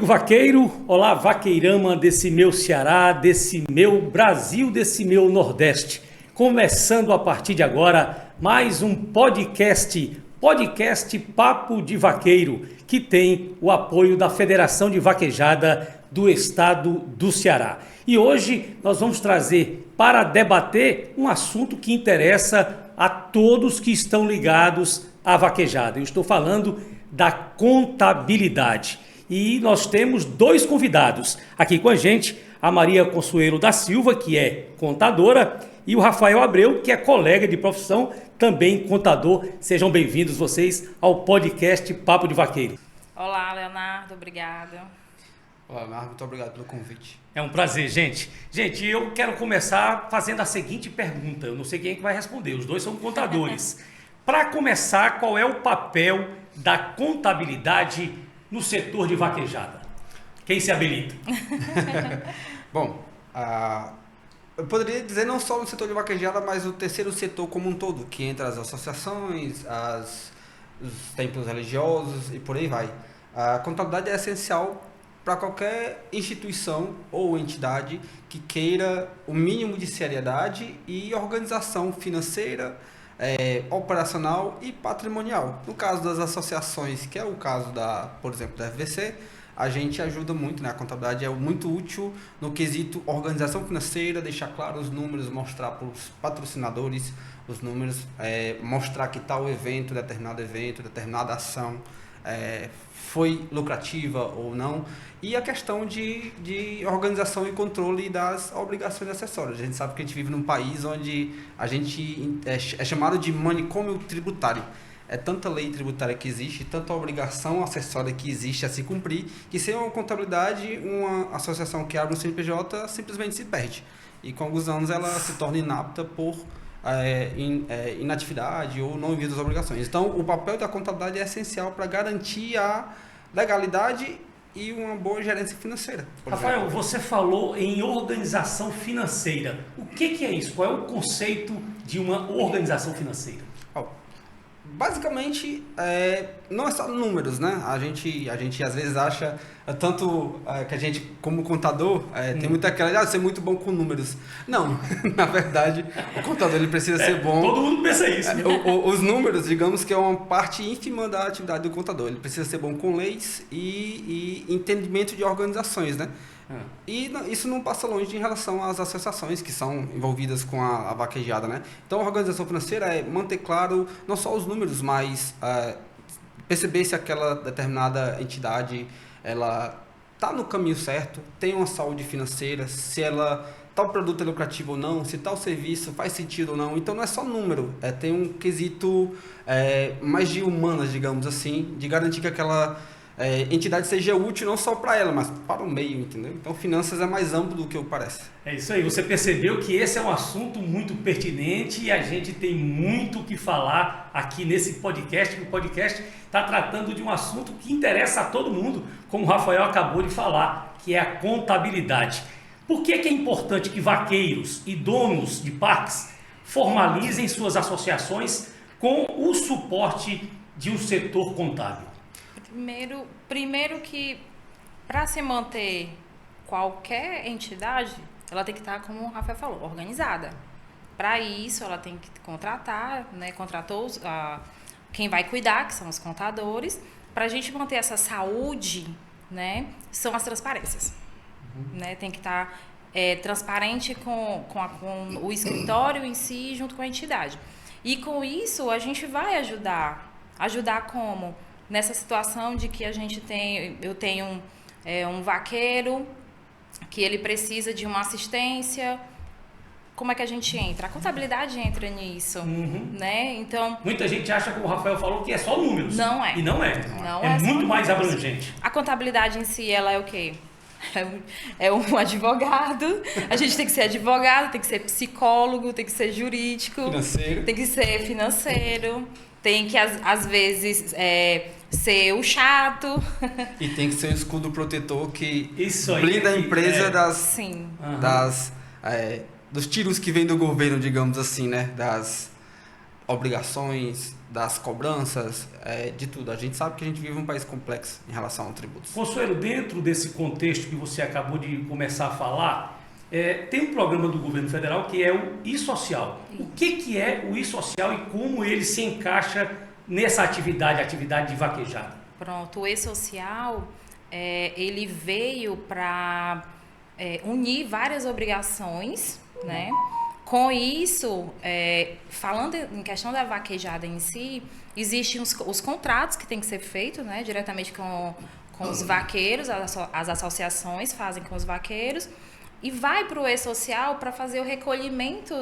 vaqueiro, olá vaqueirama desse meu Ceará, desse meu Brasil, desse meu Nordeste. Começando a partir de agora mais um podcast Papo de Vaqueiro, que tem o apoio da Federação de Vaquejada do Estado do Ceará. E hoje nós vamos trazer para debater um assunto que interessa a todos que estão ligados à vaquejada. Eu estou falando da contabilidade. E nós temos dois convidados aqui com a gente, a Maria Consuelo da Silva, que é contadora, e o Rafael Abreu, que é colega de profissão, também contador. Sejam bem-vindos vocês ao podcast Papo de Vaqueiro. Olá, Leonardo, obrigada. Olá, Leonardo, muito obrigado pelo convite. É um prazer, gente. Gente, eu quero começar fazendo a seguinte pergunta. Eu não sei quem é que vai responder, os dois são contadores. Para começar, qual é o papel da contabilidade no setor de vaquejada? Quem se habilita? Bom, eu poderia dizer não só no setor de vaquejada, mas o terceiro setor como um todo, que entra as associações, os templos religiosos e por aí vai. A contabilidade é essencial para qualquer instituição ou entidade que queira o mínimo de seriedade e organização financeira, operacional e patrimonial. No caso das associações, que é o caso por exemplo, da FVC, a gente ajuda muito, né? A contabilidade é muito útil no quesito organização financeira, deixar claro os números, mostrar para os patrocinadores os números, mostrar que tal evento, determinada ação foi lucrativa ou não, e a questão de organização e controle das obrigações acessórias. A gente sabe que a gente vive num país onde a gente é chamado de manicômio tributário. É tanta lei tributária que existe, tanta obrigação acessória que existe a se cumprir, que sem uma contabilidade, uma associação que abre um CNPJ simplesmente se perde. E com alguns anos ela se torna inapta por inatividade ou não envio das obrigações. Então, o papel da contabilidade é essencial para garantir a legalidade e uma boa gerência financeira. Rafael, você falou em organização financeira. O que é isso? Qual é o conceito de uma organização financeira? Basicamente, não é só números, né? A gente às vezes acha, tanto que a gente, como contador, tem muita aquela de ser muito bom com números. Não, na verdade, o contador ele precisa ser bom. Todo mundo pensa isso. Os números, digamos que é uma parte ínfima da atividade do contador. Ele precisa ser bom com leis e entendimento de organizações, né? E isso não passa longe em relação às associações que são envolvidas com a vaquejada, né? Então, a organização financeira é manter claro não só os números, mas perceber se aquela determinada entidade ela está no caminho certo, tem uma saúde financeira, se tal produto é lucrativo ou não, se tal serviço faz sentido ou não. Então, não é só número, tem um quesito mais de humanas, digamos assim, de garantir que aquela entidade seja útil não só para ela, mas para o meio, entendeu? Então, finanças é mais amplo do que o parece. É isso aí, você percebeu que esse é um assunto muito pertinente e a gente tem muito o que falar aqui nesse podcast, que o podcast está tratando de um assunto que interessa a todo mundo, como o Rafael acabou de falar, que é a contabilidade. Por que é importante que vaqueiros e donos de parques formalizem suas associações com o suporte de um setor contábil? Primeiro que para se manter qualquer entidade, ela tem que estar, como o Rafael falou, organizada. Para isso, ela tem que contratar, né, quem vai cuidar, que são os contadores. Para a gente manter essa saúde, né, são as transparências. Né, tem que estar transparente com o escritório em si, junto com a entidade. E com isso, a gente vai ajudar. Ajudar como? Nessa situação de que eu tenho um vaqueiro que ele precisa de uma assistência, como é que a gente entra? A contabilidade entra nisso, né? Então, muita gente acha, como o Rafael falou, que é só números. Não é. E não é. É muito mais abrangente. A contabilidade em si, ela é o quê? É um advogado, a gente tem que ser advogado, tem que ser psicólogo, tem que ser jurídico, tem que ser financeiro, tem que, às vezes, ser o chato. E tem que ser um escudo protetor que isso blinda a empresa Sim. dos tiros que vêm do governo, digamos assim, né? Das obrigações das cobranças, de tudo. A gente sabe que a gente vive um país complexo em relação a tributos. Consuelo, dentro desse contexto que você acabou de começar a falar, tem um programa do governo federal que é o e-social. O que é o e-social e como ele se encaixa nessa atividade de vaquejada? Pronto, o e-social, ele veio para unir várias obrigações, né? Com isso, falando em questão da vaquejada em si, existem os contratos que tem que ser feitos, né, diretamente com os vaqueiros, as associações fazem com os vaqueiros, e vai para o e-social para fazer o recolhimento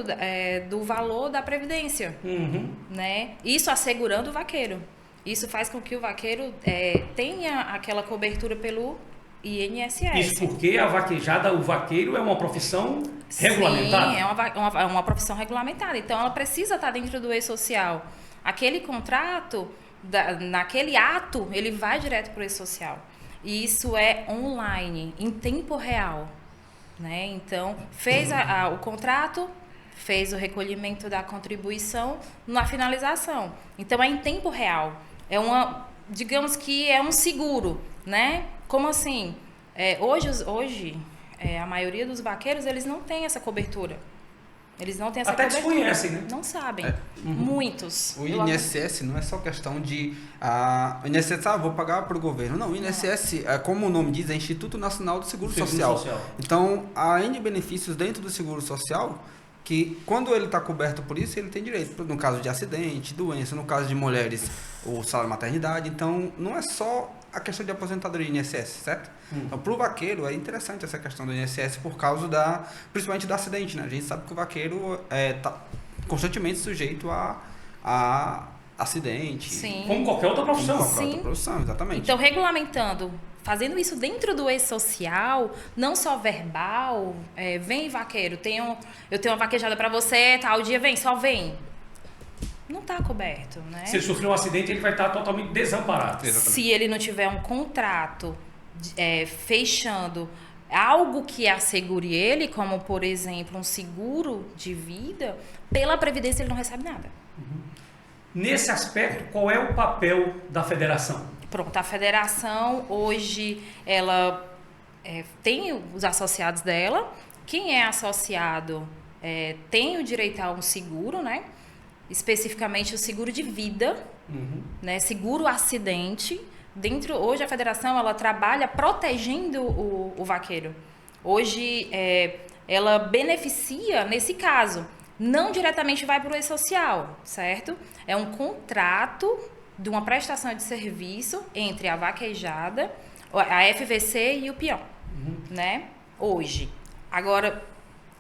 do valor da previdência, né? Isso assegurando o vaqueiro. Isso faz com que o vaqueiro tenha aquela cobertura pelo INSS. Isso porque a vaquejada, o vaqueiro é uma profissão regulamentada? Sim, é uma profissão regulamentada. Então, ela precisa estar dentro do e-social. Aquele contrato, naquele ato, ele vai direto para o e-social. E isso é online, em tempo real. Né? Então, fez o contrato, fez o recolhimento da contribuição na finalização. Então, é em tempo real. Digamos que é um seguro, né? Como assim? Hoje a maioria dos vaqueiros, eles não têm essa cobertura. Eles não têm essa cobertura. Até desconhecem, né? Não sabem. Muitos. O INSS não é só questão de... o INSS, vou pagar para o governo. Não, o INSS, como o nome diz, é Instituto Nacional do Seguro Social. Então, há N benefícios dentro do Seguro Social que, quando ele está coberto por isso, ele tem direito. No caso de acidente, doença, no caso de mulheres, o salário maternidade. Então, não é só a questão de aposentadoria INSS, certo? Então, para o vaqueiro, é interessante essa questão do INSS por causa principalmente do acidente, né? A gente sabe que o vaqueiro está constantemente sujeito a acidente. Sim. Como qualquer outra profissão. Como qualquer outra profissão, exatamente. Então, regulamentando, fazendo isso dentro do e-social, não só verbal, vem vaqueiro, eu tenho uma vaquejada para você, tal dia vem, só vem. Não está coberto, né? Se ele sofrer um acidente, ele vai estar totalmente desamparado. Exatamente. Se ele não tiver um contrato fechando algo que assegure ele, como, por exemplo, um seguro de vida, pela Previdência ele não recebe nada. Nesse aspecto, qual é o papel da federação? Pronto, a federação hoje, ela tem os associados dela. Quem é associado tem o direito a um seguro, né? Especificamente o seguro de vida, né? Seguro acidente. Hoje a federação ela trabalha protegendo o vaqueiro. Hoje ela beneficia nesse caso. Não diretamente vai para o e-social, certo? É um contrato de uma prestação de serviço entre a vaquejada, a FVC e o peão, né? Hoje. Agora,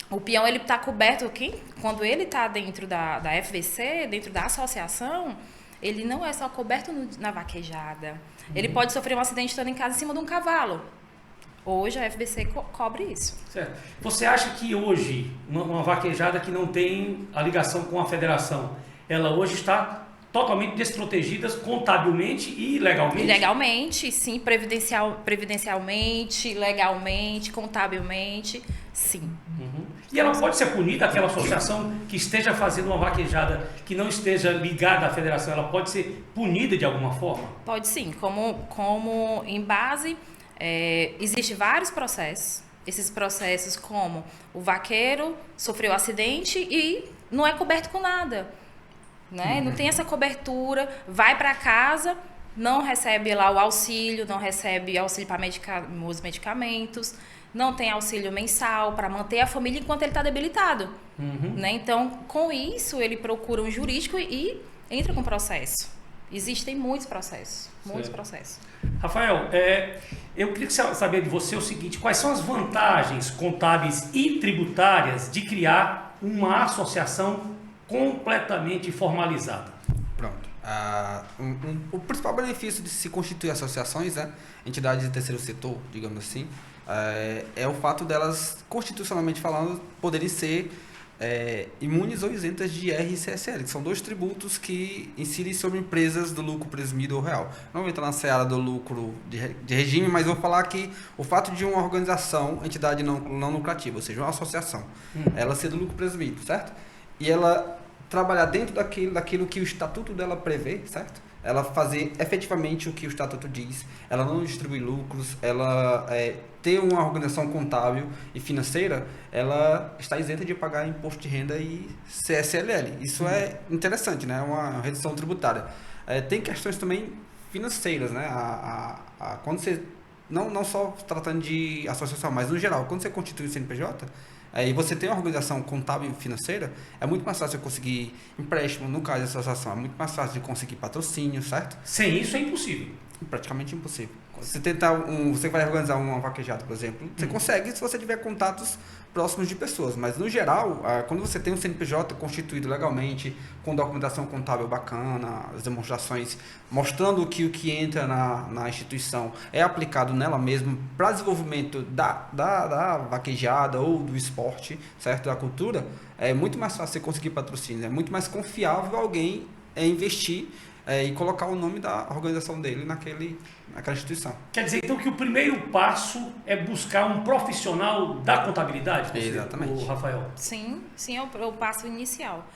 o peão ele está coberto, quando ele está dentro da FVC, dentro da associação, ele não é só coberto na vaquejada. Ele pode sofrer um acidente estando em casa em cima de um cavalo. Hoje a FVC cobre isso. Certo. Você acha que hoje, uma vaquejada que não tem a ligação com a federação, ela hoje está totalmente desprotegida contabilmente e legalmente? Legalmente, sim. Previdencialmente, legalmente, contabilmente, sim. E ela pode ser punida, aquela associação que esteja fazendo uma vaquejada que não esteja ligada à federação, ela pode ser punida de alguma forma? Pode sim. Como em base, existem vários processos. Esses processos como o vaqueiro sofreu acidente e não é coberto com nada. Né? Não tem essa cobertura, vai para casa, não recebe lá o auxílio, não recebe auxílio para os medicamentos, não tem auxílio mensal para manter a família enquanto ele está debilitado. Né? Então, com isso, ele procura um jurídico e entra com processo. Existem muitos processos, processos. Rafael, eu queria saber de você o seguinte, quais são as vantagens contábeis e tributárias de criar uma associação completamente formalizada? Pronto. O principal benefício de se constituir associações, entidades de terceiro setor, digamos assim, é o fato delas, constitucionalmente falando, poderem ser imunes ou isentas de IR e CSL, que são dois tributos que incidem sobre empresas do lucro presumido ou real. Não vou entrar na seara do lucro de regime, mas vou falar que o fato de uma organização, entidade não lucrativa, ou seja, uma associação, ela ser do lucro presumido, certo? E ela trabalhar dentro daquilo que o estatuto dela prevê, certo? Ela fazer efetivamente o que o estatuto diz, ela não distribui lucros, ela ter uma organização contábil e financeira, ela está isenta de pagar imposto de renda e CSLL. Isso é interessante, né? É uma redução tributária. Tem questões também financeiras, né? Quando você, não só tratando de associação, mas no geral, quando você constitui o CNPJ, e você tem uma organização contábil e financeira, é muito mais fácil de conseguir empréstimo, no caso da associação, é muito mais fácil de conseguir patrocínio, certo? Sem isso é impossível. Praticamente impossível. Você vai organizar uma vaquejada, por exemplo, você consegue se você tiver contatos próximos de pessoas, mas no geral, quando você tem um CNPJ constituído legalmente, com documentação contábil bacana, as demonstrações mostrando que o que entra na instituição é aplicado nela mesma para desenvolvimento da vaquejada ou do esporte, certo? Da cultura, é muito mais fácil você conseguir patrocínio, é muito mais confiável alguém investir e colocar o nome da organização dele naquela instituição. Quer dizer, então, que o primeiro passo é buscar um profissional da contabilidade? Exatamente. O Rafael? Sim, é o passo inicial.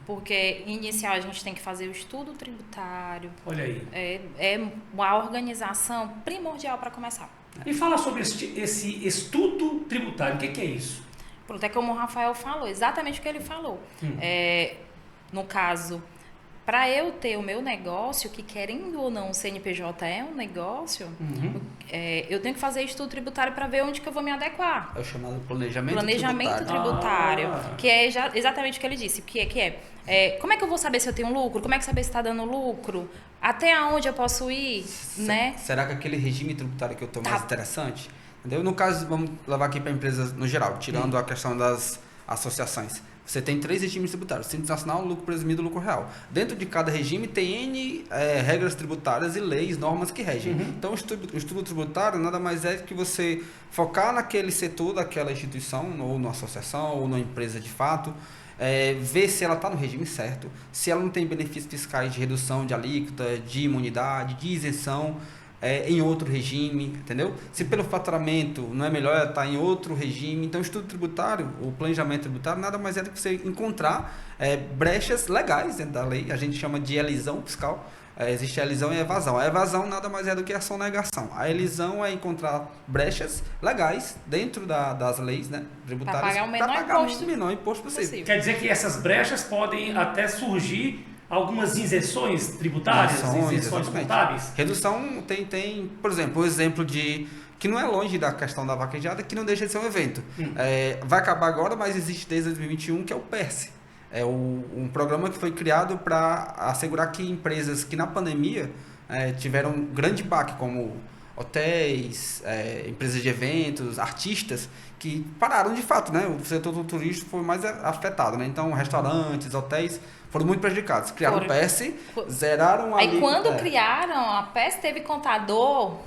Porque inicial a gente tem que fazer o estudo tributário. Olha aí. É uma organização primordial para começar. E fala sobre esse estudo tributário, o que é isso? Pronto, é como o Rafael falou, exatamente o que ele falou. No caso, para eu ter o meu negócio, que querendo ou não o CNPJ é um negócio, eu tenho que fazer estudo tributário para ver onde que eu vou me adequar. É o chamado planejamento tributário. Que é exatamente o que ele disse. Que é como é que eu vou saber se eu tenho lucro? Como é que saber se está dando lucro? Até onde eu posso ir? Né? Será que aquele regime tributário que eu estou mais interessante? Entendeu? No caso, vamos levar aqui para empresas no geral, tirando a questão das associações. Você tem 3 regimes tributários: Simples Nacional, lucro presumido e lucro real. Dentro de cada regime tem N regras tributárias e leis, normas que regem. Então, o estudo tributário nada mais é que você focar naquele setor daquela instituição, ou na associação, ou na empresa de fato, ver se ela está no regime certo, se ela não tem benefícios fiscais de redução de alíquota, de imunidade, de isenção, em outro regime, entendeu? Se pelo faturamento não é melhor estar em outro regime. Então, o estudo tributário, o planejamento tributário, nada mais é do que você encontrar brechas legais dentro da lei. A gente chama de elisão fiscal. Existe a elisão e a evasão. A evasão nada mais é do que a sonegação. A elisão é encontrar brechas legais dentro das leis, né, tributárias, para pagar o menor imposto possível. Quer dizer que essas brechas podem até surgir algumas isenções tributárias, isenções contábeis? Redução tem, por exemplo, o exemplo de que não é longe da questão da vaquejada, que não deixa de ser um evento. Vai acabar agora, mas existe desde 2021, que é o PERSE. É um programa que foi criado para assegurar que empresas que na pandemia tiveram um grande baque, como hotéis, empresas de eventos, artistas, que pararam de fato, né? O setor do turismo foi mais afetado, né? Então, restaurantes, hotéis foram muito prejudicados. Criaram o PES, zeraram a... Aí quando criaram a PES, teve contador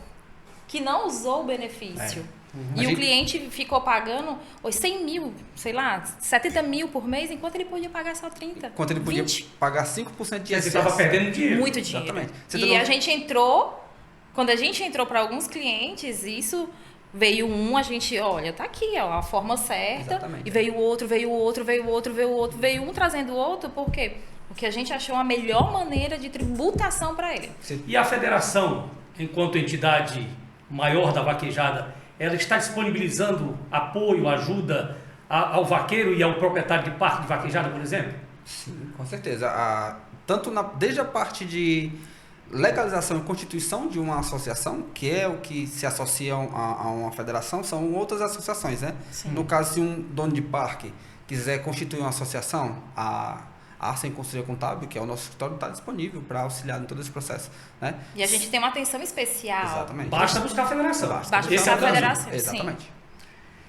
que não usou o benefício. E o cliente ficou pagando 100 mil, sei lá, 70 mil por mês, enquanto ele podia pagar só 30. Enquanto ele podia pagar 5% de ISS. Você estava perdendo dinheiro. Muito dinheiro. Exatamente. E a gente entrou, quando a gente entrou para alguns clientes, isso... Veio a gente, olha, tá aqui, ó, a forma certa. Exatamente. E veio outro, veio um trazendo o outro, por quê? Porque a gente achou a melhor maneira de tributação para ele. E a federação, enquanto entidade maior da vaquejada, ela está disponibilizando apoio, ajuda ao vaqueiro e ao proprietário de parque de vaquejada, por exemplo? Sim, com certeza. Desde a parte de legalização e constituição de uma associação, que é o que se associam a uma federação, são outras associações, né? Sim. No caso, se um dono de parque quiser constituir uma associação, a Arcem Consultoria Contábil, que é o nosso escritório, está disponível para auxiliar em todo esse processo, né? E a gente tem uma atenção especial. Exatamente. Basta buscar a federação. Basta Esse buscar a caminho. federação. Exatamente. Sim.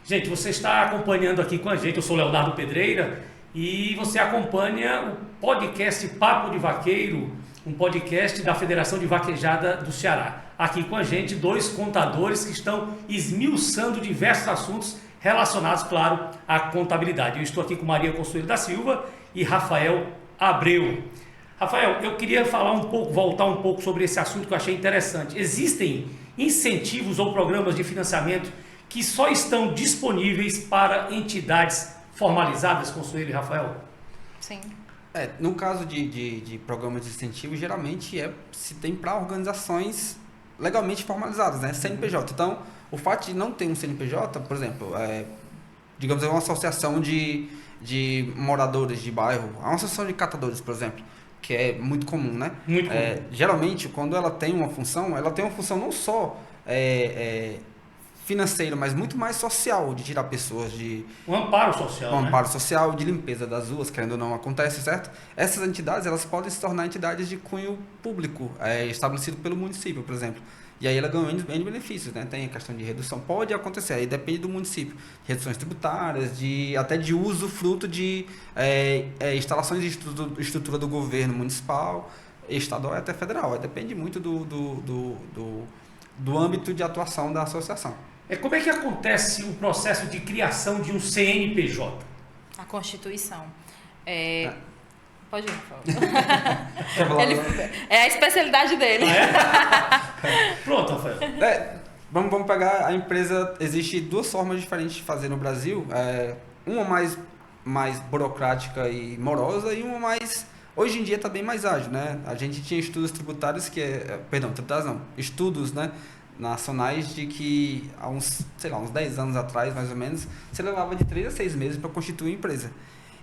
Gente, você está acompanhando aqui com a gente, eu sou Leonardo Pedreira, e você acompanha o podcast Papo de Vaqueiro, um podcast da Federação de Vaquejada do Ceará. Aqui com a gente, 2 contadores que estão esmiuçando diversos assuntos relacionados, claro, à contabilidade. Eu estou aqui com Maria Consuelo da Silva e Rafael Abreu. Rafael, eu queria voltar um pouco sobre esse assunto que eu achei interessante. Existem incentivos ou programas de financiamento que só estão disponíveis para entidades formalizadas, Consuelo e Rafael? Sim. No caso de programas de incentivo, geralmente se tem para organizações legalmente formalizadas, né? CNPJ. Então, o fato de não ter um CNPJ, por exemplo, digamos, uma associação de moradores de bairro, uma associação de catadores, por exemplo, que é muito comum, né? Muito comum. Geralmente, quando ela tem uma função não só financeira, mas muito mais social, de tirar pessoas de... Um amparo social, Um né? amparo social, de limpeza das ruas, querendo ou não acontece, certo? Essas entidades, elas podem se tornar entidades de cunho público, estabelecido pelo município, por exemplo. E aí ela ganha N benefícios, né? Tem a questão de redução, pode acontecer, aí depende do município. Reduções tributárias, até de uso fruto de instalações de estrutura do governo municipal, estadual e até federal. Aí depende muito do âmbito de atuação da associação. Como é que acontece o processo de criação de um CNPJ? A Constituição. Pode ir, Rafael. É a especialidade dele. Pronto, Rafael. Vamos pegar a empresa. Existe duas formas diferentes de fazer no Brasil. Uma mais burocrática e morosa e uma mais... Hoje em dia está bem mais ágil, né? A gente tinha estudos tributários estudos, né, nacionais de que há uns 10 anos atrás, mais ou menos, você levava de 3 a 6 meses para constituir empresa.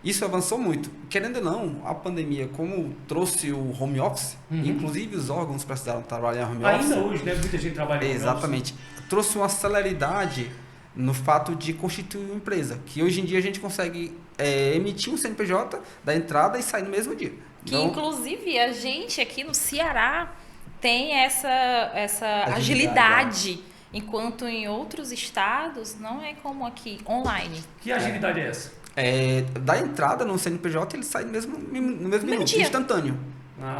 Isso avançou muito. Querendo ou não, a pandemia, como trouxe o home office, inclusive os órgãos precisaram trabalhar home office. Ainda hoje, né? Muita gente trabalha home office. Exatamente. Trouxe uma celeridade no fato de constituir uma empresa, que hoje em dia a gente consegue emitir um CNPJ da entrada e sair no mesmo dia. Que inclusive a gente aqui no Ceará tem essa agilidade, enquanto em outros estados não é como aqui, online. Que agilidade é essa? Da entrada no CNPJ ele sai no mesmo minuto, dia. instantâneo.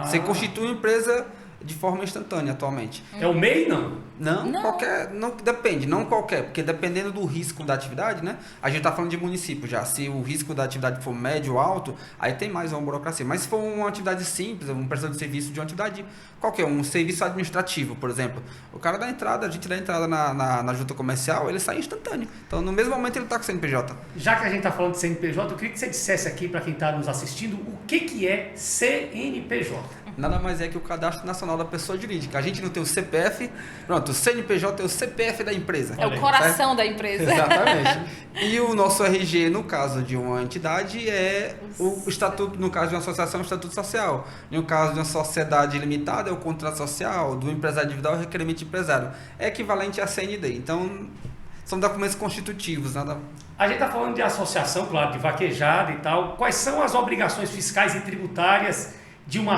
Você constitui uma empresa de forma instantânea atualmente. É o MEI, não? Não, qualquer, depende, não qualquer, porque dependendo do risco da atividade, né? A gente está falando de município já, se o risco da atividade for médio ou alto, aí tem mais uma burocracia. Mas se for uma atividade simples, uma prestação de serviço de uma atividade qualquer, um serviço administrativo, por exemplo, o cara dá entrada, a gente dá entrada na junta comercial, ele sai instantâneo. Então, no mesmo momento, ele está com o CNPJ. Já que a gente está falando de CNPJ, eu queria que você dissesse aqui para quem está nos assistindo o que é CNPJ. Nada mais é que o Cadastro Nacional da Pessoa Jurídica. A gente não tem o CPF, pronto, o CNPJ é o CPF da empresa. É o coração da empresa. Exatamente. E o nosso RG, no caso de uma entidade, é o estatuto, no caso de uma associação, o estatuto social. No caso de uma sociedade limitada, é o contrato social, do empresário individual, é o requerimento de empresário. É equivalente à CND. Então, são documentos constitutivos. Nada... A gente está falando de associação, claro, de vaquejada e tal. Quais são as obrigações fiscais e tributárias que uma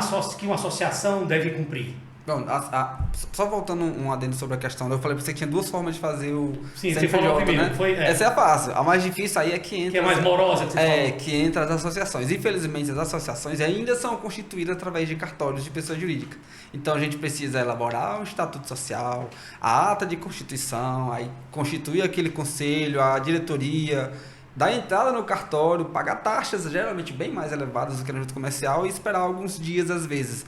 associação deve cumprir? Bom, só voltando um adendo sobre a questão, eu falei para você que tinha duas formas de fazer o Sim, CNPJ, você falou primeiro, né? foi, Essa é a fácil. A mais difícil aí é que entra... Que é mais morosa, que você falou. Que entra as associações. Infelizmente, as associações ainda são constituídas através de cartórios de pessoa jurídica. Então, a gente precisa elaborar o estatuto social, a ata de constituição, aí constituir aquele conselho, a diretoria... dar entrada no cartório, pagar taxas geralmente bem mais elevadas do que na junta comercial e esperar alguns dias, às vezes,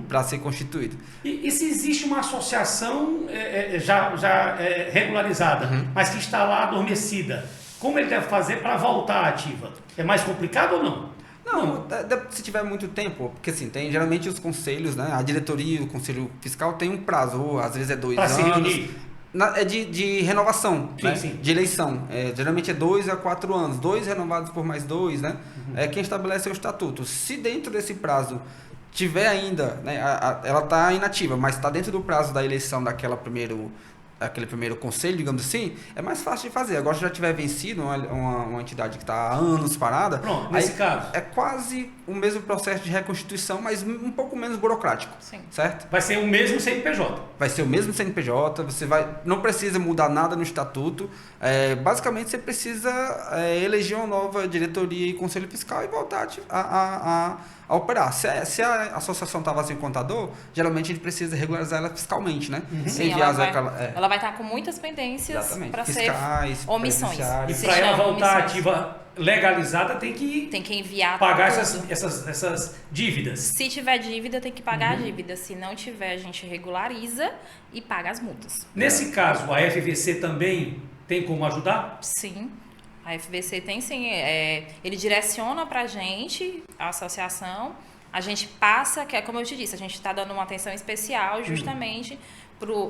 para ser constituído. E se existe uma associação já regularizada, mas que está lá adormecida, como ele deve fazer para voltar ativa? É mais complicado ou não? Não, se tiver muito tempo, porque assim, tem geralmente os conselhos, né? A diretoria, o conselho fiscal tem um prazo, ou às vezes é 2 anos. Para se reunir? É de renovação, sim, né? Sim. De eleição. Geralmente é 2 a 4 anos, 2 renovados por mais 2, né? É quem estabelece o estatuto. Se dentro desse prazo tiver ainda, né, ela está inativa, mas está dentro do prazo da eleição aquele primeiro conselho, digamos assim, é mais fácil de fazer. Agora, se já tiver vencido uma entidade que está há anos parada, pronto, nesse caso é quase o mesmo processo de reconstituição, mas um pouco menos burocrático. Sim. Certo? Vai ser o mesmo CNPJ. Vai ser o mesmo CNPJ, não precisa mudar nada no estatuto. Basicamente, você precisa eleger uma nova diretoria e conselho fiscal e voltar a operar. Se a associação estava sem contador, geralmente a gente precisa regularizar ela fiscalmente, né? Sim, ela vai estar com muitas pendências para ser omissões. E para ela voltar ativa legalizada, tem que enviar pagar essas dívidas. Se tiver dívida, tem que pagar a dívida. Se não tiver, a gente regulariza e paga as multas. Nesse caso, a FVC também tem como ajudar? Sim. A A FVC tem sim, ele direciona para a gente, a associação, a gente passa, que é como eu te disse, a gente está dando uma atenção especial justamente,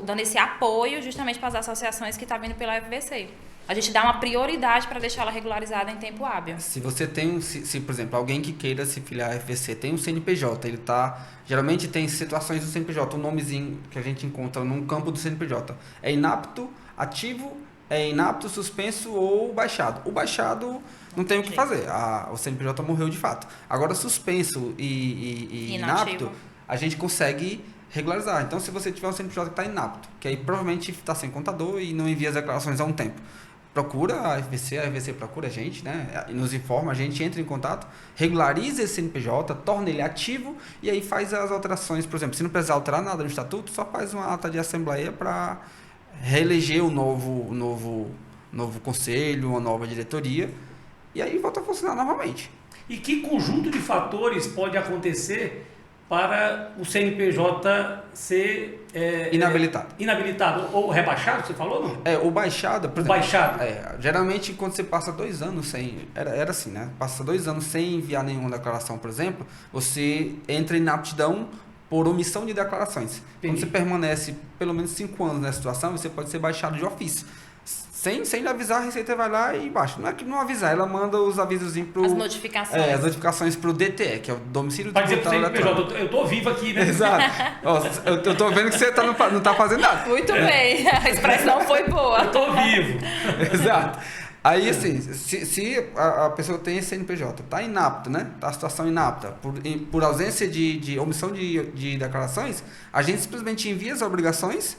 dando esse apoio justamente para as associações que estão vindo pela FVC. A gente dá uma prioridade para deixar ela regularizada em tempo hábil. Se você tem, se, por exemplo, alguém que queira se filiar à FVC tem um CNPJ, ele tá, geralmente tem situações do CNPJ, um nomezinho que a gente encontra num campo do CNPJ. É inapto, ativo, é inapto, suspenso ou baixado. O baixado não tem o que fazer, o CNPJ morreu de fato. Agora, suspenso e inapto, a gente consegue regularizar. Então, se você tiver um CNPJ que está inapto, que aí provavelmente está sem contador e não envia as declarações há um tempo, procura a FVC procura a gente, né? E nos informa, a gente entra em contato, regulariza esse CNPJ, torna ele ativo e aí faz as alterações. Por exemplo, se não precisar alterar nada no estatuto, só faz uma ata de assembleia para reeleger o novo conselho, uma nova diretoria e aí volta a funcionar novamente. E que conjunto de fatores pode acontecer para o CNPJ ser inabilitado ou rebaixado, você falou, não? O baixado, por exemplo, geralmente quando você passa 2 anos sem, era assim, né? Passa 2 anos sem enviar nenhuma declaração, por exemplo, você entra em inaptidão por omissão de declarações. Entendi. Quando você permanece pelo menos 5 anos nessa situação, você pode ser baixado de ofício. Sem avisar, a Receita vai lá e baixa. Não é que não avisar, ela manda os avisozinhos pro... As notificações. As notificações pro DTE, que é o Domicílio Pode dizer pro CNPJ, eu tô vivo aqui, né? Exato. Eu tô vendo que você não tá fazendo nada. Muito bem, a expressão foi boa. Eu tô vivo. Exato. Aí, assim, se a pessoa tem esse CNPJ, tá inapto, né? Tá a situação inapta, por ausência de omissão de declarações, a gente simplesmente envia as obrigações.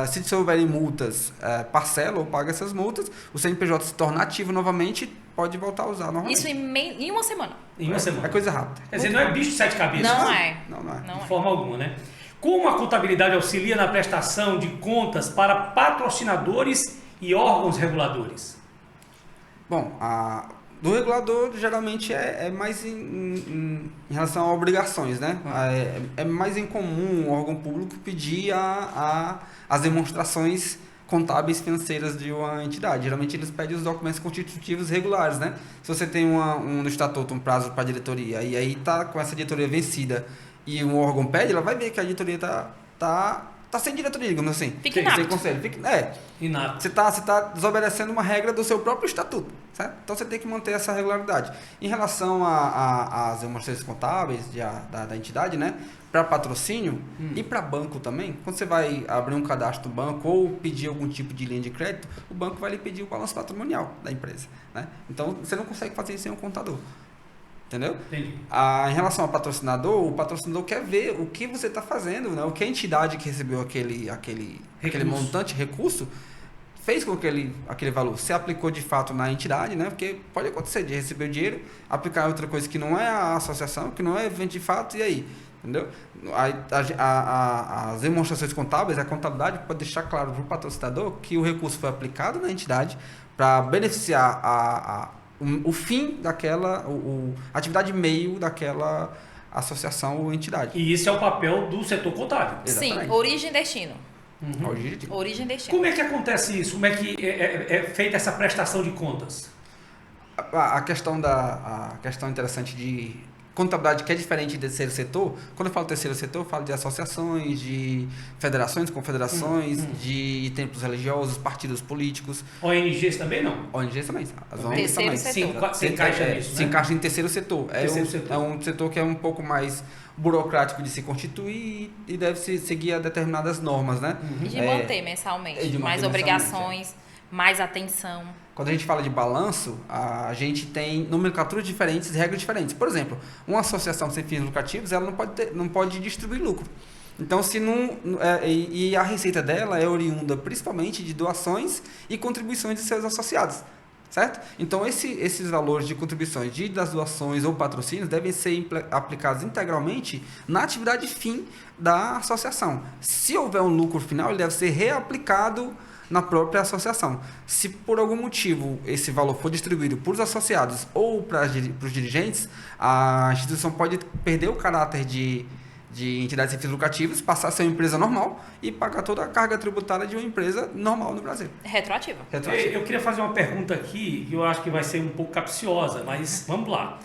Se houverem multas, parcela ou paga essas multas, o CNPJ se torna ativo novamente, pode voltar a usar novamente. Isso em uma semana. Em uma semana. É coisa rápida. Quer dizer, não é bicho de 7 cabeças. Não é. De forma alguma, né? Como a contabilidade auxilia na prestação de contas para patrocinadores e órgãos reguladores? Bom, do regulador geralmente é mais em relação a obrigações, né? É mais incomum o órgão público pedir as demonstrações contábeis financeiras de uma entidade. Geralmente eles pedem os documentos constitutivos regulares, né? Se você tem no estatuto um prazo para a diretoria e aí tá com essa diretoria vencida e um órgão pede, ela vai ver que a diretoria tá sem diretoria, digamos assim. Fica inapto. Sem conselho. Inapto. Você tá desobedecendo uma regra do seu próprio estatuto, certo? Então você tem que manter essa regularidade. Em relação às demonstrações contábeis da entidade, né? Para patrocínio e para banco também, quando você vai abrir um cadastro no banco ou pedir algum tipo de linha de crédito, o banco vai lhe pedir o balanço patrimonial da empresa, né? Então você não consegue fazer isso sem um contador. Entendeu? Entendi. Em relação ao patrocinador, o patrocinador quer ver o que você está fazendo, né? O que a entidade que recebeu aquele montante, recurso, fez com aquele valor. Se aplicou de fato na entidade, né? Porque pode acontecer de receber o dinheiro, aplicar outra coisa que não é a associação, que não é evento de fato, e aí? Entendeu? As demonstrações contábeis, a contabilidade pode deixar claro para o patrocinador que o recurso foi aplicado na entidade para beneficiar o fim daquela, a atividade meio daquela associação ou entidade. E isso é o papel do setor contábil. Exatamente. Sim, origem e destino. Origem e destino. Como é que acontece isso? Como é que é feita essa prestação de contas? A questão interessante de contabilidade, que é diferente do terceiro setor. Quando eu falo terceiro setor, eu falo de associações, de federações, confederações, de templos religiosos, partidos políticos. ONGs também não? ONGs também. As ONGs também. Se encaixa nisso, se encaixa em terceiro setor. Setor. É um setor que é um pouco mais burocrático de se constituir e deve se seguir a determinadas normas, né? E de manter mensalmente. Mais obrigações, mais atenção. Quando a gente fala de balanço, a gente tem nomenclaturas diferentes, regras diferentes. Por exemplo, uma associação sem fins lucrativos, ela não pode distribuir lucro. Então, e a receita dela é oriunda principalmente de doações e contribuições de seus associados, certo? Então, esses valores de contribuições das doações ou patrocínios devem ser aplicados integralmente na atividade fim da associação. Se houver um lucro final, ele deve ser reaplicado na própria associação. Se por algum motivo esse valor for distribuído para os associados ou para os dirigentes, a instituição pode perder o caráter de de entidades sem fins lucrativos, passar a ser uma empresa normal e pagar toda a carga tributária de uma empresa normal no Brasil. Retroativa. Eu queria fazer uma pergunta aqui, que eu acho que vai ser um pouco capciosa, mas vamos lá.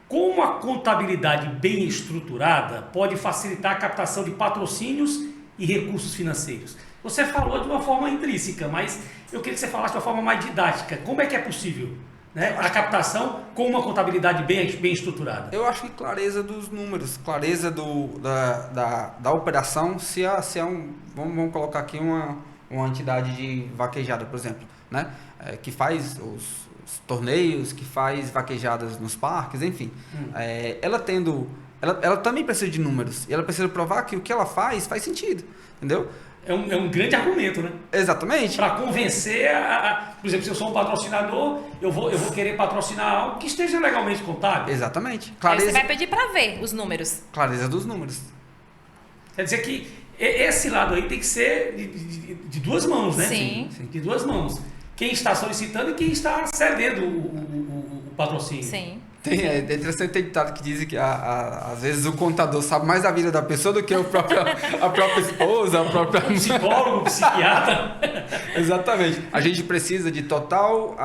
Como a contabilidade bem estruturada pode facilitar a captação de patrocínios e recursos financeiros? Você falou de uma forma intrínseca, mas eu queria que você falasse de uma forma mais didática. Como é que é possível, né, a captação com uma contabilidade bem estruturada? Eu acho que clareza dos números, clareza da operação, se é vamos colocar aqui uma entidade de vaquejada, por exemplo, né, que faz os torneios, que faz vaquejadas nos parques, enfim. Ela também precisa de números, e ela precisa provar que o que ela faz sentido, entendeu? É um grande argumento, né? Exatamente. Para convencer, por exemplo, se eu sou um patrocinador, eu vou querer patrocinar algo que esteja legalmente contábil. Exatamente. Aí você vai pedir para ver os números. Clareza dos números. Quer dizer que esse lado aí tem que ser de duas mãos, né? Sim. De duas mãos. Quem está solicitando e quem está cedendo o patrocínio. Sim. É interessante ter ditado que dizem que às vezes o contador sabe mais da vida da pessoa do que a própria esposa, a própria... Psicólogo, psiquiatra. Exatamente. A gente precisa de total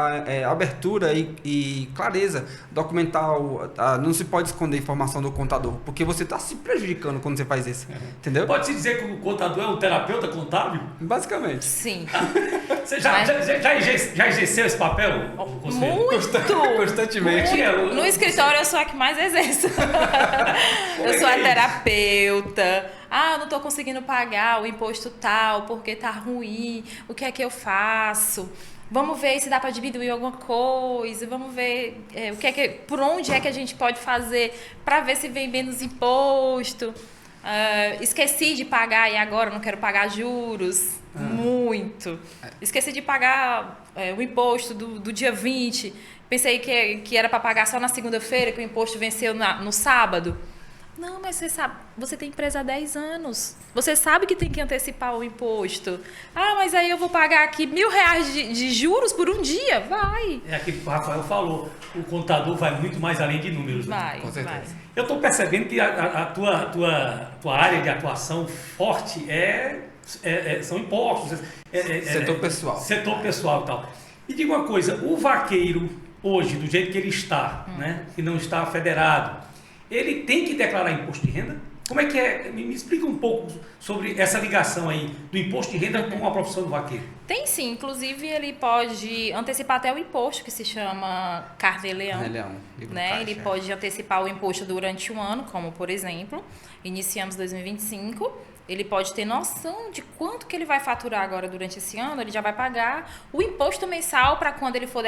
abertura e clareza documental. Não se pode esconder informação do contador, porque você está se prejudicando quando você faz isso. Entendeu? Pode-se dizer que o contador é um terapeuta contábil? Basicamente. Sim. Você já exerceu esse papel? Muito! Constantemente. No escritório eu sou a que mais exerço. Eu sou a terapeuta. Eu não estou conseguindo pagar o imposto tal, porque tá ruim. O que é que eu faço? Vamos ver se dá para diminuir alguma coisa. Vamos ver por onde é que a gente pode fazer para ver se vem menos imposto. Esqueci de pagar e agora não quero pagar juros. Muito. Esqueci de pagar o imposto do dia 20. Pensei que era para pagar só na segunda-feira, que o imposto venceu no sábado. Não, mas você sabe, você tem empresa há 10 anos. Você sabe que tem que antecipar o imposto. Mas aí eu vou pagar aqui R$1.000 de juros por um dia? Vai. É aquilo que o Rafael falou. O contador vai muito mais além de números. Vai, com certeza. vai. Eu estou percebendo que a tua área de atuação forte são impostos. Setor pessoal. Setor pessoal e tal. E diga uma coisa, o vaqueiro, hoje, do jeito que ele está, né, que não está federado, ele tem que declarar imposto de renda? Como é que é? Me explica um pouco sobre essa ligação aí do imposto de renda com a profissão do vaqueiro. Tem sim, inclusive ele pode antecipar até o imposto que se chama Carnê-Leão. Né? Ele pode antecipar o imposto durante um ano, como por exemplo, iniciamos 2025. Ele pode ter noção de quanto que ele vai faturar agora durante esse ano, ele já vai pagar o imposto mensal para quando ele for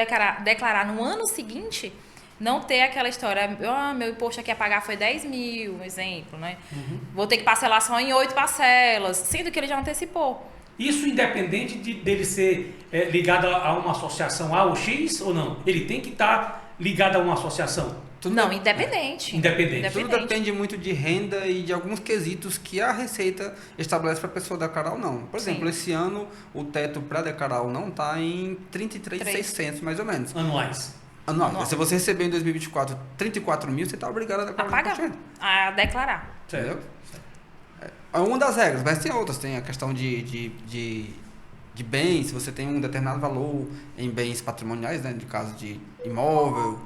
declarar no ano seguinte, não ter aquela história, meu imposto aqui a pagar foi 10 mil, um exemplo, né? Vou ter que parcelar só em 8 parcelas, sendo que ele já antecipou. Isso independente dele ser ligado a uma associação A ou X ou não? Ele tem que estar ligado a uma associação? Independente. Tudo depende muito de renda e de alguns quesitos que a Receita estabelece para a pessoa declarar ou não. Por exemplo, esse ano o teto para declarar ou não está em 33.600 mais ou menos. Anuais. Anual. Se você receber em 2024 34 mil, você está obrigado a declarar. A pagar. A declarar. Entendeu? É uma das regras, mas tem outras. Tem a questão de bens, se você tem um determinado valor em bens patrimoniais, né, de caso de imóvel,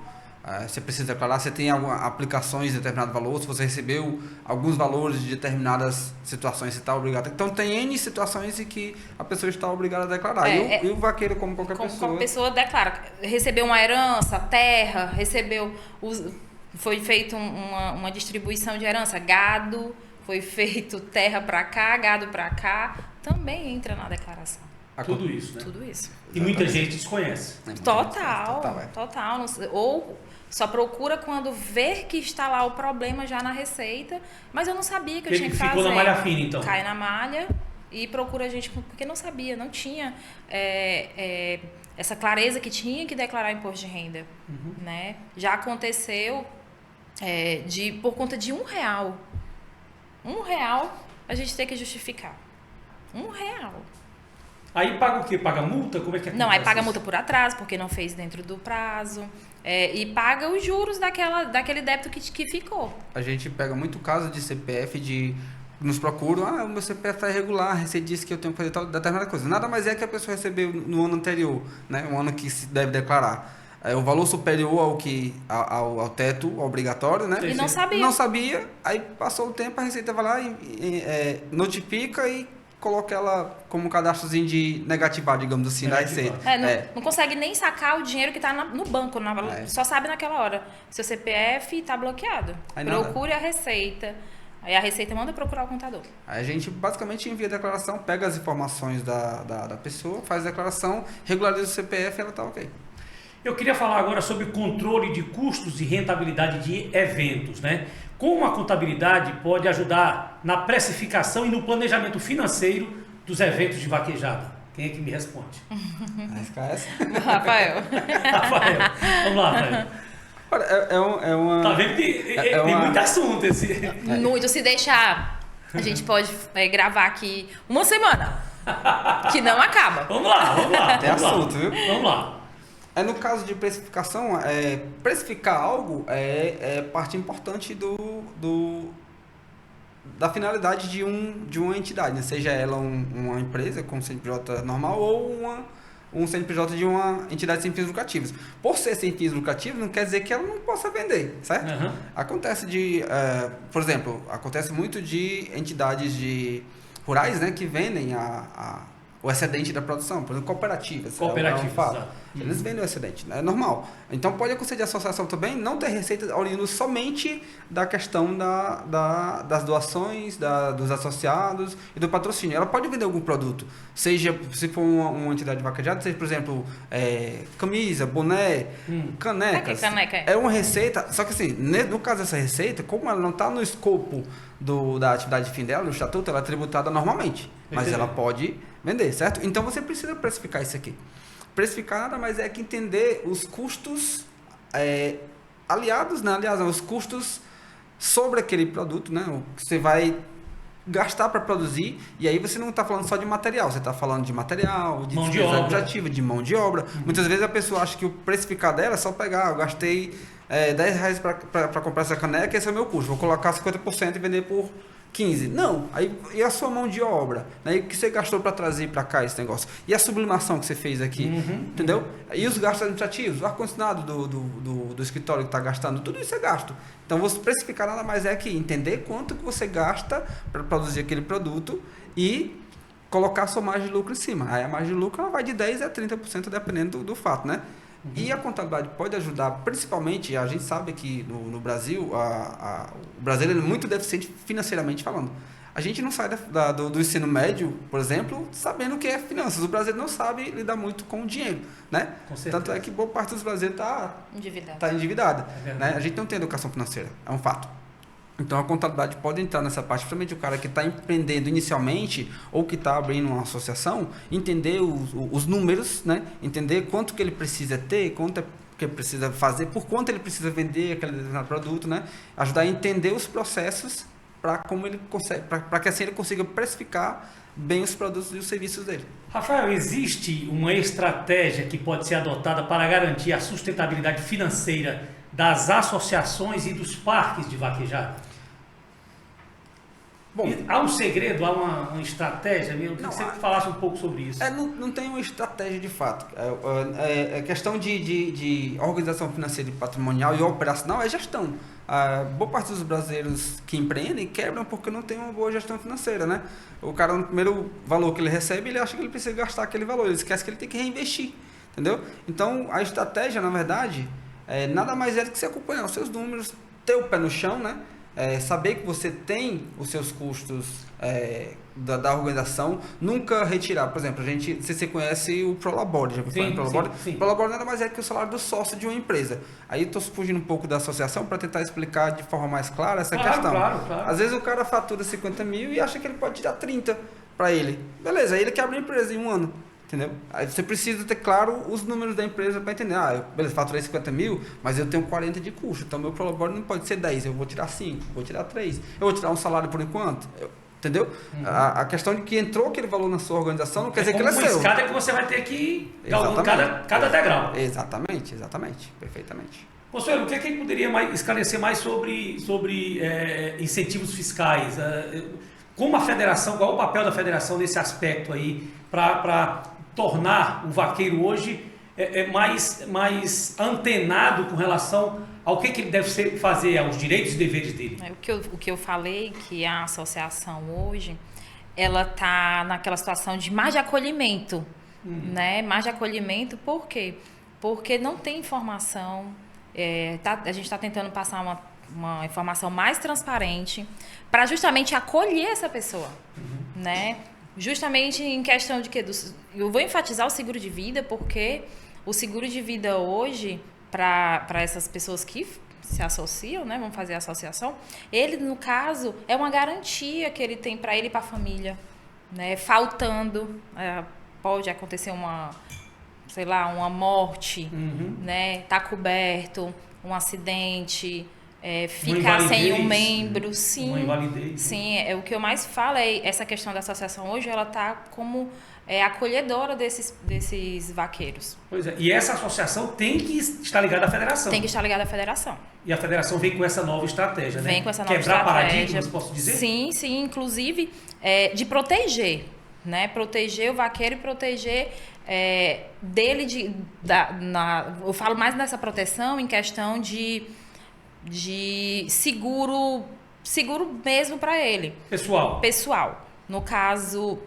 você precisa declarar, você tem aplicações de determinado valor, se você recebeu alguns valores de determinadas situações, você está obrigado. Então, tem N situações em que a pessoa está obrigada a declarar. E o vaqueiro, como qualquer pessoa... Como pessoa declara. Recebeu uma herança, terra, foi feita uma distribuição de herança, gado, foi feito terra para cá, gado para cá, também entra na declaração. Tudo isso, né? Tudo isso. E muita gente desconhece. Total. Ou só procura quando ver que está lá o problema já na receita, mas eu não sabia que eu tinha que fazer. Ficou na malha fina, então. Cai na malha e procura a gente, porque não sabia, não tinha essa clareza que tinha que declarar imposto de renda. Né? Já aconteceu por conta de R$1. R$1 a gente tem que justificar. R$1. Aí paga o quê? Paga multa? Como é que Não, aí acontece paga isso? multa por atraso, porque não fez dentro do prazo. E paga os juros daquele débito que ficou. A gente pega muito caso de CPF de nos procuram, o meu CPF está irregular, a Receita disse que eu tenho que fazer tal determinada coisa. Nada mais é que a pessoa recebeu no ano anterior, né? Um ano que se deve declarar. O valor superior ao teto obrigatório, né? E não sabia. Não sabia, aí passou o tempo, a Receita vai lá e notifica e coloca ela como um cadastrozinho de negativado, digamos assim, da Receita. Não consegue nem sacar o dinheiro que está no banco, só sabe naquela hora. Seu CPF está bloqueado. Aí Procure a Receita. Aí a Receita manda procurar o contador. Aí a gente basicamente envia a declaração, pega as informações da pessoa, faz a declaração, regulariza o CPF e ela está ok. Eu queria falar agora sobre controle de custos e rentabilidade de eventos, né? Como a contabilidade pode ajudar na precificação e no planejamento financeiro dos eventos de vaquejada? Quem é que me responde? SKS? Rafael. Rafael. Vamos lá, Rafael. Tá vendo que tem muito assunto esse... Muito. Se deixar, a gente pode gravar aqui uma semana, que não acaba. Vamos lá. Tem assunto, viu? Vamos lá. No caso de precificação, precificar algo é parte importante da finalidade de uma entidade, né? Seja ela uma empresa com CNPJ normal ou um CNPJ de uma entidade sem fins lucrativos. Por ser sem fins lucrativos, não quer dizer que ela não possa vender, certo? Uhum. Acontece por exemplo, acontece muito de entidades rurais, né, que vendem o excedente da produção, por exemplo, cooperativas. Eles vendem o excedente, é normal. Então pode acontecer de associação também não ter receita oriundo somente da questão das doações, dos associados e do patrocínio. Ela pode vender algum produto, seja se for uma entidade vaquejada, seja, por exemplo, camisa, boné, canecas. Caneca. É uma receita, só que assim, no caso dessa receita, como ela não está no escopo da atividade de fim dela, no estatuto, ela é tributada normalmente, mas ela pode vender, certo? Então você precisa precificar isso aqui. Precificar nada mais é que entender os custos aliados, né? Aliás, os custos sobre aquele produto, né? O que você vai gastar para produzir, e aí você não está falando só de material, você está falando de material, de despesa administrativa, de mão de obra. Muitas vezes a pessoa acha que o precificar dela é só pegar, eu gastei R$10 para comprar essa caneca, esse é o meu custo, vou colocar 50% e vender por 15. Não, aí e a sua mão de obra, né? E o que você gastou para trazer para cá esse negócio? E a sublimação que você fez aqui, entendeu? E os gastos administrativos, o ar-condicionado do escritório que está gastando, tudo isso é gasto. Então, você precificar nada mais é que entender quanto que você gasta para produzir aquele produto e colocar a sua margem de lucro em cima. Aí a margem de lucro ela vai de 10% a 30% dependendo do fato, né? E a contabilidade pode ajudar, principalmente, a gente sabe que no Brasil, o brasileiro é muito deficiente financeiramente falando. A gente não sai do ensino médio, por exemplo, sabendo o que é finanças. O brasileiro não sabe lidar muito com o dinheiro, né? Tanto é que boa parte dos brasileiros está endividada. Né? A gente não tem educação financeira, é um fato. Então a contabilidade pode entrar nessa parte, principalmente o cara que está empreendendo inicialmente ou que está abrindo uma associação, entender os números, né? Entender quanto que ele precisa ter, quanto que ele precisa fazer, por quanto ele precisa vender aquele determinado produto, né? Ajudar a entender os processos para como ele consegue, para que assim ele consiga precificar bem os produtos e os serviços dele. Rafael, existe uma estratégia que pode ser adotada para garantir a sustentabilidade financeira das associações e dos parques de vaquejada? Bom, há um segredo, há uma estratégia? Eu queria que você falasse um pouco sobre isso. Não tem uma estratégia de fato. Questão de organização financeira e patrimonial e operacional é gestão. Boa parte dos brasileiros que empreendem quebram porque não tem uma boa gestão financeira, né? O cara, no primeiro valor que ele recebe, ele acha que ele precisa gastar aquele valor, ele esquece que ele tem que reinvestir, entendeu? Então, a estratégia, na verdade, nada mais é do que você acompanhar os seus números, ter o pé no chão, né? Saber que você tem os seus custos da organização, nunca retirar. Por exemplo, você conhece o Prolabore, já ouviu falar em Prolabore? Sim. Prolabore nada mais é que o salário do sócio de uma empresa. Aí estou fugindo um pouco da associação para tentar explicar de forma mais clara essa questão. Claro. Às vezes o cara fatura 50 mil e acha que ele pode tirar 30 para ele. Beleza, aí ele quer abrir a empresa em um ano. Entendeu? Aí você precisa ter claro os números da empresa para entender. Beleza, faturei 50 mil, mas eu tenho 40 de custo. Então, meu Prolabore não pode ser 10. Eu vou tirar 5, vou tirar 3. Eu vou tirar um salário por enquanto. Entendeu? A questão de que entrou aquele valor na sua organização não quer dizer que ele é uma seu. escada que você vai ter que galgando cada degrau. Exatamente, perfeitamente. Conselheiro, o que é que poderia esclarecer mais sobre incentivos fiscais? Como a federação, qual é o papel da federação nesse aspecto aí para tornar o vaqueiro hoje mais antenado com relação ao que ele deve fazer, aos direitos e deveres dele? O que eu falei, que a associação hoje, ela está naquela situação de mais de acolhimento, né? Mais de acolhimento, por quê? Porque não tem informação, a gente está tentando passar uma informação mais transparente para justamente acolher essa pessoa, né? Justamente em questão de que eu vou enfatizar o seguro de vida, porque o seguro de vida hoje, para essas pessoas que se associam, né, vão fazer a associação, ele, no caso, é uma garantia que ele tem para ele e para a família, né? Faltando, pode acontecer uma morte, né? Tá coberto, um acidente, ficar sem um membro, sim. Uma invalidez. Sim, o que eu mais falo é essa questão da associação hoje, ela tá como acolhedora desses vaqueiros. Pois é, e essa associação tem que estar ligada à federação. Tem que estar ligada à federação. E a federação vem com essa nova estratégia, né? Vem com essa nova estratégia. Quebrar paradigmas, posso dizer? Sim, inclusive de proteger, né? Proteger o vaqueiro e proteger dele eu falo mais nessa proteção em questão de seguro mesmo para ele. Pessoal. No caso,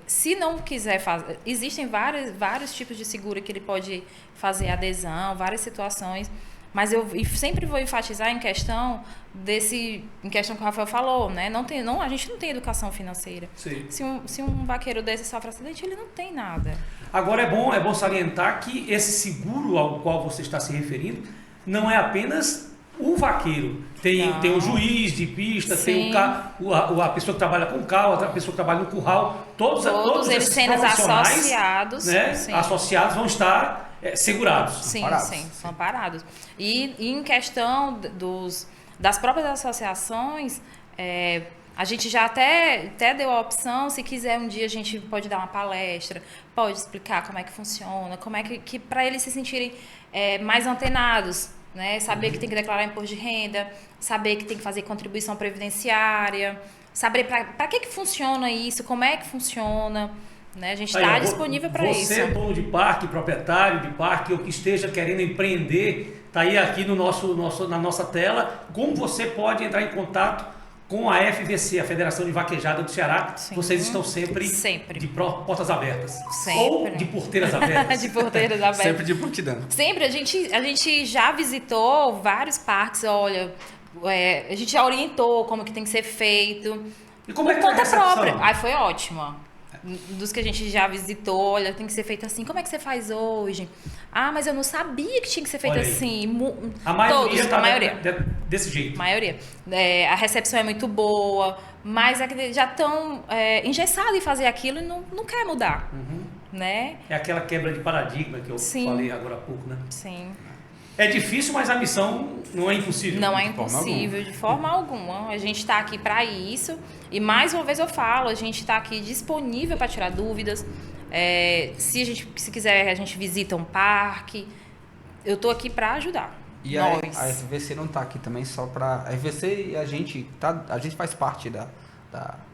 se não quiser fazer, existem vários tipos de seguro que ele pode fazer adesão, várias situações, mas eu sempre vou enfatizar em questão que o Rafael falou, né? A gente não tem educação financeira. Sim. Se um vaqueiro desse sofre acidente, ele não tem nada. Agora é bom salientar que esse seguro ao qual você está se referindo não é apenas o vaqueiro. Tem o juiz de pista, Sim. tem a pessoa que trabalha com carro, a pessoa que trabalha no curral. Todos eles esses sendo profissionais, associados, né, associados vão estar segurados. Sim, são amparados. E em questão das próprias associações, a gente já até deu a opção, se quiser um dia a gente pode dar uma palestra, pode explicar como é que funciona, como é que para eles se sentirem mais antenados, né? Saber que tem que declarar imposto de renda, saber que tem que fazer contribuição previdenciária, saber para que funciona isso, como é que funciona, né? A gente está disponível para isso. Você, dono de parque, proprietário de parque, ou que esteja querendo empreender, está aí aqui na nossa tela, como você pode entrar em contato com a FVC, a Federação de Vaquejada do Ceará. Sim. Vocês estão sempre de portas abertas. Sempre. Ou de porteiras abertas. De porteiras abertas. Sempre de prontidão. Sempre. A gente já visitou vários parques, olha, a gente já orientou como que tem que ser feito. E como é que foi a recepção? Própria. Foi ótima. Dos que a gente já visitou, olha, tem que ser feito assim. Como é que você faz hoje? Mas eu não sabia que tinha que ser feito assim. A maioria a maioria. Desse jeito. A maioria. A recepção é muito boa, mas já estão engessados em fazer aquilo e não quer mudar. Né? É aquela quebra de paradigma que eu falei agora há pouco, né? Sim. É difícil, mas a missão não é impossível. Não é impossível, de forma alguma. A gente está aqui para isso. E mais uma vez eu falo, a gente está aqui disponível para tirar dúvidas. Se quiser, a gente visita um parque. Eu estou aqui para ajudar. E a FVC não está aqui também só para... A FVC e a gente faz parte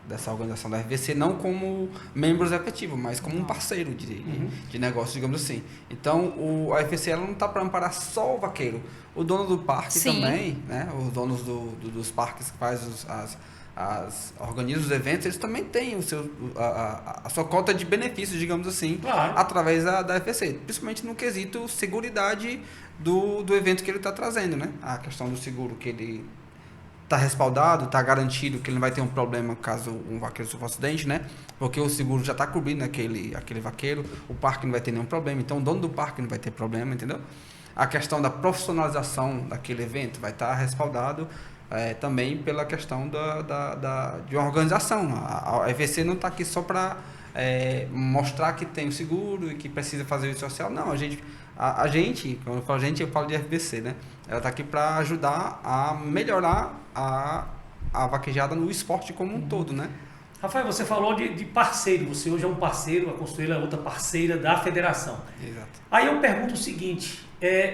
dessa organização da FVC, não como membros efetivos, mas como um parceiro de negócio, digamos assim. Então, a FVC ela não está para amparar só o vaqueiro. O dono do parque também, né? Os donos dos parques que fazem organizam os eventos, eles também têm a sua cota de benefícios, digamos assim, através da FVC. Principalmente no quesito seguridade do evento que ele está trazendo, né? A questão do seguro, que ele está respaldado, está garantido que ele não vai ter um problema caso um vaqueiro sofra um acidente, né? Porque o seguro já está cobrindo aquele vaqueiro, o parque não vai ter nenhum problema, então o dono do parque não vai ter problema, entendeu? A questão da profissionalização daquele evento vai estar respaldado também pela questão de uma organização. A FVC não está aqui só para mostrar que tem o seguro e que precisa fazer o social, não, quando eu falo gente, eu falo de FVC, né? Ela está aqui para ajudar a melhorar a vaquejada no esporte como um todo, né? Rafael, você falou de parceiro, você hoje é um parceiro, a Consuelo é outra parceira da federação. Exato. Aí eu pergunto o seguinte,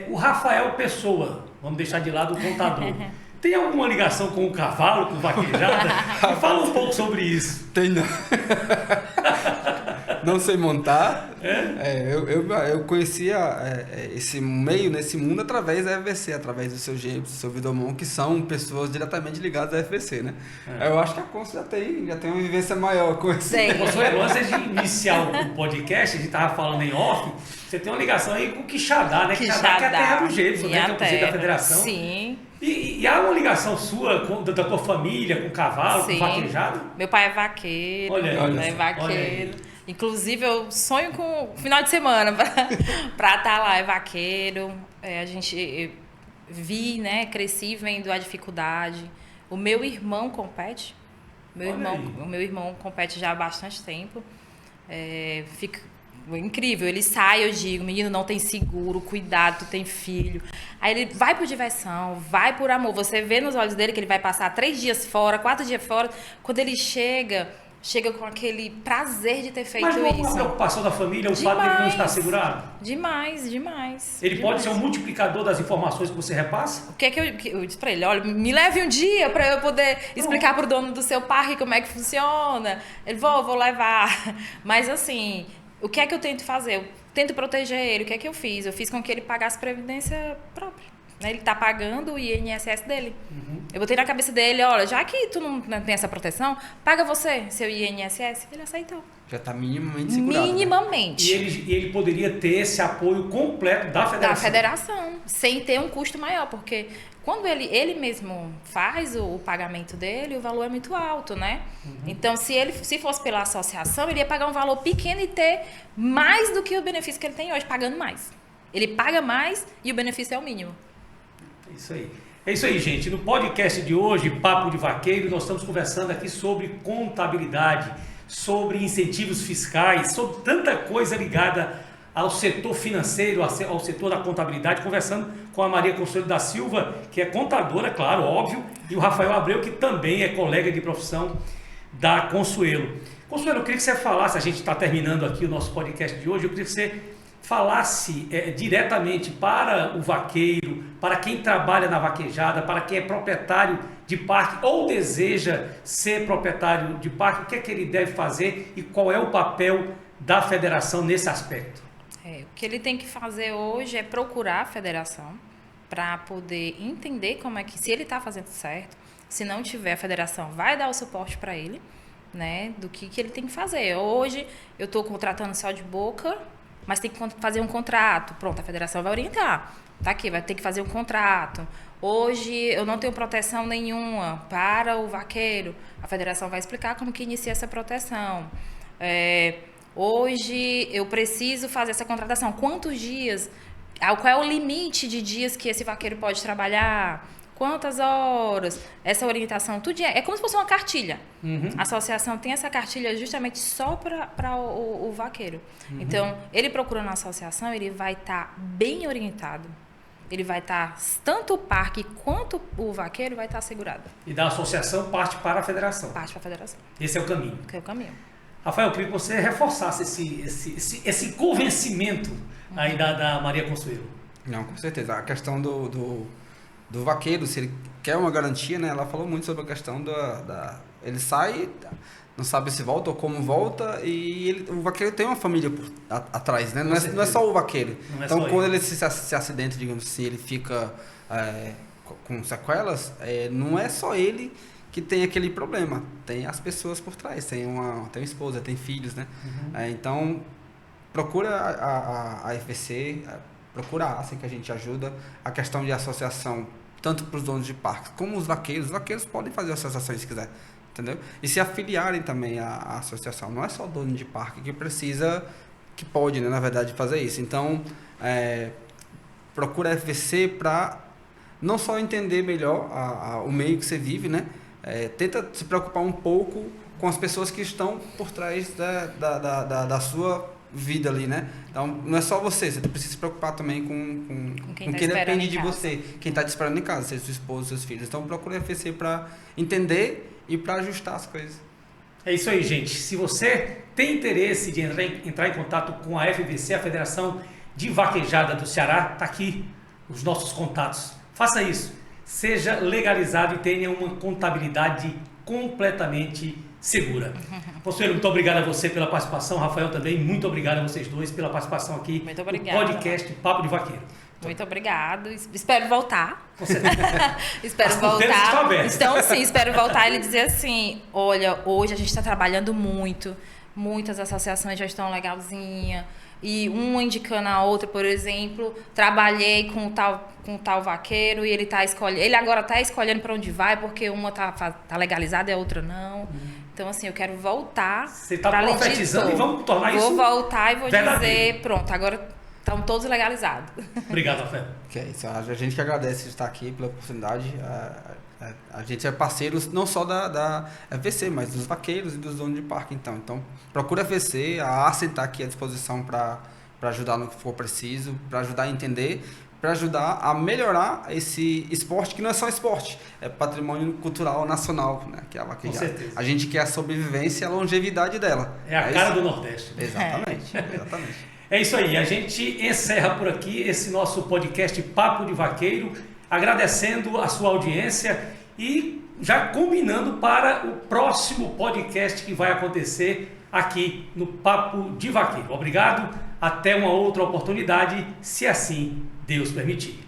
o Rafael Pessoa, vamos deixar de lado o contador, tem alguma ligação com o cavalo, com vaquejada? Me fala um pouco sobre isso. Tem não. Não sei montar. Eu conhecia esse meio, nesse mundo, através da FVC, através do seu James, do seu Vidomon, que são pessoas diretamente ligadas à FVC, né? Eu acho que a Consul já tem uma vivência maior com isso. Consuelo, antes de iniciar o podcast, a gente estava falando em off, você tem uma ligação aí com o Quixadá, né? Quixadá, que é a terra do Jameson, né? Que é o presidente da federação. Sim. E há uma ligação sua, da tua família, com cavalo, Sim. com vaquejada? Meu pai é vaqueiro. Olha é vaqueiro. Inclusive, eu sonho com o final de semana para estar lá, é vaqueiro. A gente vi, né, cresci vendo a dificuldade. O meu irmão compete. O meu irmão compete já há bastante tempo. Fica incrível. Ele sai, eu digo, menino, não tem seguro, cuidado, tu tem filho. Aí ele vai por diversão, vai por amor. Você vê nos olhos dele que ele vai passar 3 dias fora, 4 dias fora. Quando ele chega com aquele prazer de ter feito isso. Mas não é uma preocupação da família, o fato de ele não estar segurado? Demais. Ele pode ser um multiplicador das informações que você repassa? O que é que eu disse pra ele? Olha, me leve um dia pra eu poder explicar pro dono do seu parque como é que funciona. Ele, vou levar. Mas assim, o que é que eu tento fazer? Eu tento proteger ele. O que é que eu fiz? Eu fiz com que ele pagasse previdência própria. Ele está pagando o INSS dele. Eu botei na cabeça dele, olha, já que tu não tem essa proteção, paga você seu INSS. Ele aceitou. Já está minimamente segurado. Minimamente. Né? E ele poderia ter esse apoio completo da federação. Da federação, sem ter um custo maior, porque quando ele mesmo faz o pagamento dele, o valor é muito alto, né? Então, se fosse pela associação, ele ia pagar um valor pequeno e ter mais do que o benefício que ele tem hoje, pagando mais. Ele paga mais e o benefício é o mínimo. É isso aí, gente. No podcast de hoje, Papo de Vaqueiro, nós estamos conversando aqui sobre contabilidade, sobre incentivos fiscais, sobre tanta coisa ligada ao setor financeiro, ao setor da contabilidade, conversando com a Maria Consuelo da Silva, que é contadora, claro, óbvio, e o Rafael Abreu, que também é colega de profissão da Consuelo. Consuelo, eu queria que você falasse, a gente está terminando aqui o nosso podcast de hoje, eu queria que você falasse diretamente para o vaqueiro, para quem trabalha na vaquejada, para quem é proprietário de parque ou deseja ser proprietário de parque, o que é que ele deve fazer e qual é o papel da federação nesse aspecto? O que ele tem que fazer hoje é procurar a federação para poder entender como é que, se ele está fazendo certo, se não tiver, a federação vai dar o suporte para ele, né, do que ele tem que fazer. Hoje eu estou contratando só de boca, mas tem que fazer um contrato. Pronto, a federação vai orientar. Tá aqui, vai ter que fazer um contrato. Hoje eu não tenho proteção nenhuma para o vaqueiro. A federação vai explicar como que inicia essa proteção. Hoje eu preciso fazer essa contratação. Quantos dias? Qual é o limite de dias que esse vaqueiro pode trabalhar? Quantas horas? Essa orientação, tudo é como se fosse uma cartilha. A associação tem essa cartilha justamente só para o vaqueiro. Então, ele procurando a associação, ele vai estar bem orientado. Ele vai estar, tanto o parque quanto o vaqueiro vai estar assegurado. E da associação parte para a federação. Parte para a federação. Esse é o caminho. Que é o caminho. Rafael, eu queria que você reforçasse esse convencimento aí da Maria Consuelo. Não, com certeza. A questão do vaqueiro, se ele quer uma garantia, né? Ela falou muito sobre a questão ele sai, não sabe se volta ou como volta, e o vaqueiro tem uma família atrás, né? Não é só o vaqueiro. Então, quando ele se acidenta, digamos assim, ele fica com sequelas, não é só ele que tem aquele problema, tem as pessoas por trás, tem uma esposa, tem filhos, né? Então, procura a FVC, procura a ASEM, que a gente ajuda. A questão de associação, tanto para os donos de parques como os vaqueiros podem fazer associações se quiser, entendeu? E se afiliarem também à associação. Não é só o dono de parque que pode, né, na verdade, fazer isso. Então, procura a FVC para não só entender melhor o meio que você vive, né? Tenta se preocupar um pouco com as pessoas que estão por trás da sua vida ali, né? Então, não é só você precisa se preocupar também com quem tá quem esperando depende em de casa. você, quem está te esperando em casa, seja sua esposa, seus filhos. Então, procure a FVC para entender e para ajustar as coisas. É isso aí, gente. Se você tem interesse de entrar em contato com a FVC, a Federação de Vaquejada do Ceará, tá aqui os nossos contatos. Faça isso. Seja legalizado e tenha uma contabilidade completamente segura. Conselheiro, muito obrigado a você pela participação. Rafael também, muito obrigado a vocês dois pela participação aqui Muito no obrigada. podcast Papo de Vaqueiro. Muito obrigado. Espero voltar. Com certeza. Espero As porteiras estão voltar. abertas. Então, sim, espero voltar e ele dizer assim: olha, hoje a gente está trabalhando muito, muitas associações já estão legalzinhas. E uma indicando a outra, por exemplo, trabalhei com tal vaqueiro e ele tá escolhendo. Ele agora está escolhendo para onde vai, porque uma tá legalizada e a outra não. Então, assim, eu quero voltar. Você está profetizando e vamos tornar isso. Vou voltar e vou verdadeiro. dizer, pronto, agora estão todos legalizados. Obrigado, Rafael. Que é isso, a gente que agradece de estar aqui pela oportunidade. A gente é parceiro não só da FVC, mas dos vaqueiros e dos donos de parque. Então procura a FVC, a ACE está aqui à disposição para ajudar no que for preciso, para ajudar a entender, para ajudar a melhorar esse esporte, que não é só esporte, é patrimônio cultural nacional, né, que é a vaquejada. Com certeza. A gente quer a sobrevivência e a longevidade dela. É a cara do Nordeste. Exatamente, exatamente. É isso aí, a gente encerra por aqui esse nosso podcast Papo de Vaqueiro, agradecendo a sua audiência e já combinando para o próximo podcast que vai acontecer aqui no Papo de Vaqueiro. Obrigado, até uma outra oportunidade, se assim Deus permitir.